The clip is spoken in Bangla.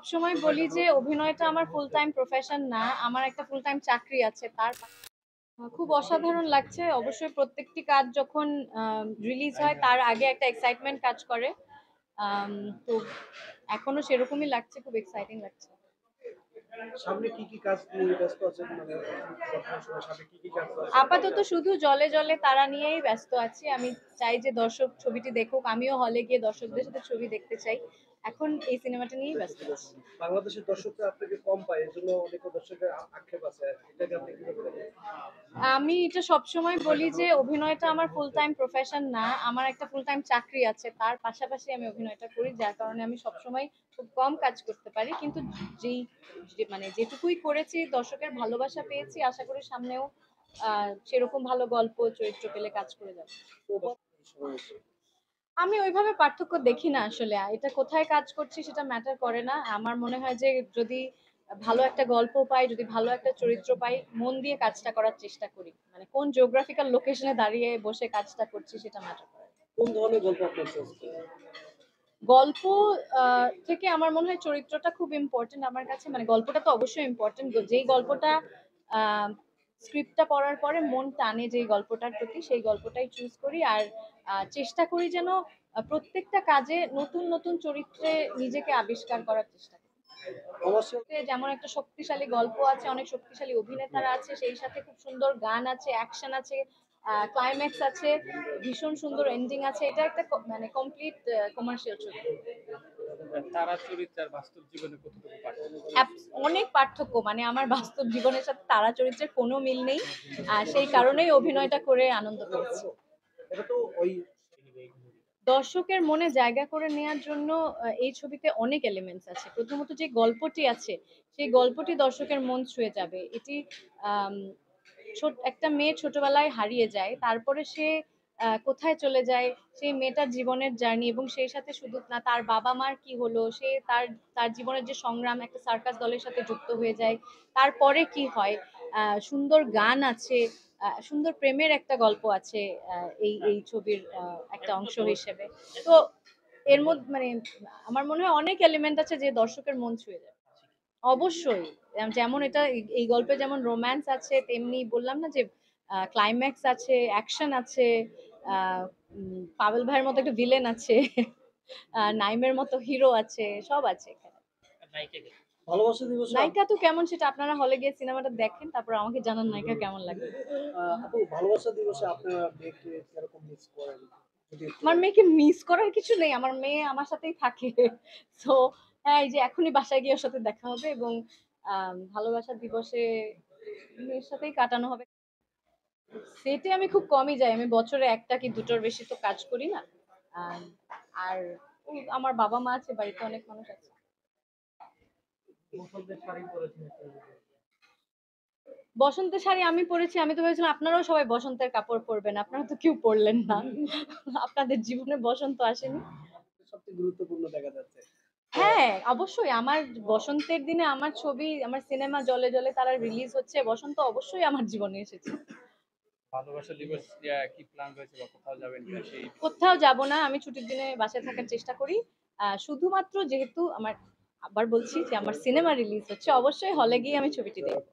সবসময় বলি যে অভিনয়টা আমার ফুল টাইম প্রফেশন না, আমার একটা ফুল টাইম চাকরি আছে। তার খুব অসাধারণ লাগছে। অবশ্যই প্রত্যেকটি কাজ যখন রিলিজ হয় তার আগে একটা এক্সাইটমেন্ট কাজ করে। তো এখনো সেরকমই লাগছে, খুব এক্সাইটিং লাগছে। সামনে কি কি কাজ নিয়ে ব্যস্ত আছেন, মানে বর্তমান সময়ে সামনে কি কি কাজ আছে? আপাতত শুধু জলে জলে তারা নিয়েই ব্যস্ত আছি। আমি চাই যে দর্শক ছবিটি দেখুক, আমিও হলে গিয়ে দর্শকদের সাথে ছবি দেখতে চাই। এখন এই সিনেমাটা নিয়েই ব্যস্ত আছি। বাংলাদেশের দর্শকরা আপনাকে কম পায়, এজন্য অনেক দর্শকের আক্ষেপ আছে। এটাকে আপনি কিভাবে দেখেন? আমি এটা সবসময় বলি যে অভিনয়টা আমার ফুল টাইম প্রফেশন না, আমার একটা ফুল টাইম চাকরি আছে। তার পাশাপাশি আমি অভিনয়টা করি, যার কারণে আমি সবসময় খুব কম কাজ করতে পারি। কিন্তু যেই মানে যেটুকুই করেছি দর্শকের ভালোবাসা পেয়েছি, আশা করি সামনেও সেরকম ভালো গল্প চরিত্র পেলে কাজ করে যাবো। আমি ওইভাবে পার্থক্য দেখি না আসলে। এটা কোথায় কাজ করছি সেটা ম্যাটার করে না। আমার মনে হয় যে যদি ভালো একটা গল্প পাই, যদি ভালো একটা চরিত্র পাই, মন দিয়ে কাজটা করার চেষ্টা করি। মানে কোন জিওগ্রাফিক্যাল লোকেশনে দাঁড়িয়ে বসে কাজটা করছি সেটা ম্যাটার করে। কোন ধরনের গল্প আপনার চয়েস করেন? গল্প থেকে আমার মনে হয় চরিত্রটা খুব ইম্পর্টেন্ট আমার কাছে। মানে গল্পটা তো অবশ্যই ইম্পর্টেন্ট। যেই গল্পটা আ স্ক্রিপ্টটা পড়ার পরে মন টানে যেই গল্পটার প্রতি, সেই গল্পটাই চুজ করি। আর চেষ্টা করি যেন প্রত্যেকটা কাজে নতুন, নতুন চরিত্রে নিজেকে আবিষ্কার করার চেষ্টা করি। কমার্শিয়াল যেমন একটা শক্তিশালী গল্প আছে, অনেক শক্তিশালী অভিনেতারা আছে, সেই সাথে খুব সুন্দর গান আছে, অ্যাকশন আছে, ক্লাইম্যাক্স আছে, ভীষণ সুন্দর এন্ডিং আছে। এটা একটা মানে কমপ্লিট কমার্শিয়াল ছবি। তারা চরিত্র আর বাস্তব জীবনে কতটুকু পার্থক্য? অনেক পার্থক্য। মানে আমার বাস্তব জীবনের সাথে তারা চরিত্রের কোনো মিল নেই। সেই কারণেই অভিনয়টা করে আনন্দ পেয়েছি। এটা তো ওই দর্শকের মনে জায়গা করে নেয়ার জন্য এই ছবিতে অনেক এলিমেন্টস আছে। প্রথমত যে গল্পটি আছে, সেই গল্পটি দর্শকের মন ছুঁয়ে যাবে। এটি আম একটা মেয়ে ছোটবেলায় হারিয়ে যায়। তারপরে সে কোথায় চলে যায়, সেই মেয়েটার জীবনের জার্নি, এবং সেই সাথে শুধু না তার বাবা-মার কি হলো, সে তার তার জীবনের যে সংগ্রাম, একটা সার্কাস দলের সাথে যুক্ত হয়ে যায়। তারপরে কি হয়? সুন্দর গান আছে, সুন্দর প্রেমের একটা গল্প আছে এই ছবির একটা অংশ হিসেবে। তো এর মানে আমার মনে হয় অনেক এলিমেন্ট আছে যে দর্শকের মন ছুঁয়ে যাবে। অবশ্যই। যেমন এটা এই গল্পে যেমন রোমান্স আছে, তেমনি বললাম না যে ক্লাইম্যাক্স আছে, অ্যাকশন আছে, আ পাভেল ভাইয়ের মতো একটা ভিলেন আছে, নাইমের মতো হিরো আছে, সব আছে এখানে। নায়িকা কে? ভালোবাসা দিবসে নায়িকা তো কেমন সেটা আপনারা হলে গিয়ে সিনেমাটা দেখেন, তারপর আমাকে জানান নায়িকা কেমন লাগে। আপু ভালোবাসা দিবসে আপনারা মেয়েকে কিরকম মিস করেন? যদি একটু আমার মেয়েকে মিস করার কিছু নেই। আমার মেয়ে আমার সাথেই থাকে। সো হ্যাঁ, এই যে এখনই বাসায় গিয়ে ওর সাথে দেখা হবে, এবং ভালোবাসা দিবসে মেয়ের সাথেই কাটানো হবে। সেটে আমি খুব কমই যাই। আমি বছরে ১ টা কি ২ টোর বেশি তো কাজ করি না। আম আর আমার বাবা-মা আছে, বাড়িতে অনেক মানুষ আছে। বসন্তের শাড়ি পরেছেন একটা। বসন্তের শাড়ি আমি পরেছি। আমি তো ভেবেছিলাম আপনারাও সবাই বসন্তের কাপড় পরবেন। আপনারা তো কেউ পরলেন না। আপনাদের জীবনে বসন্ত আসেনি? সবচেয়ে গুরুত্বপূর্ণ দেখা যাচ্ছে। হ্যাঁ, অবশ্যই। আমার বসন্তের দিনে আমার ছবি, আমার সিনেমা জলে, জলে তারা রিলিজ হচ্ছে। বসন্ত অবশ্যই আমার জীবনে এসেছে। ভালোবাসা দিবস কি প্ল্যান রয়েছে বা কোথাও যাবেন কিনা সেই কোথাও যাব না। আমি ছুটির দিনে বাসায় থাকার চেষ্টা করি। শুধুমাত্র যেহেতু আবার বলছি যে আমার সিনেমা রিলিজ হচ্ছে, অবশ্যই হলে গিয়ে আমি ছবিটি দেখব।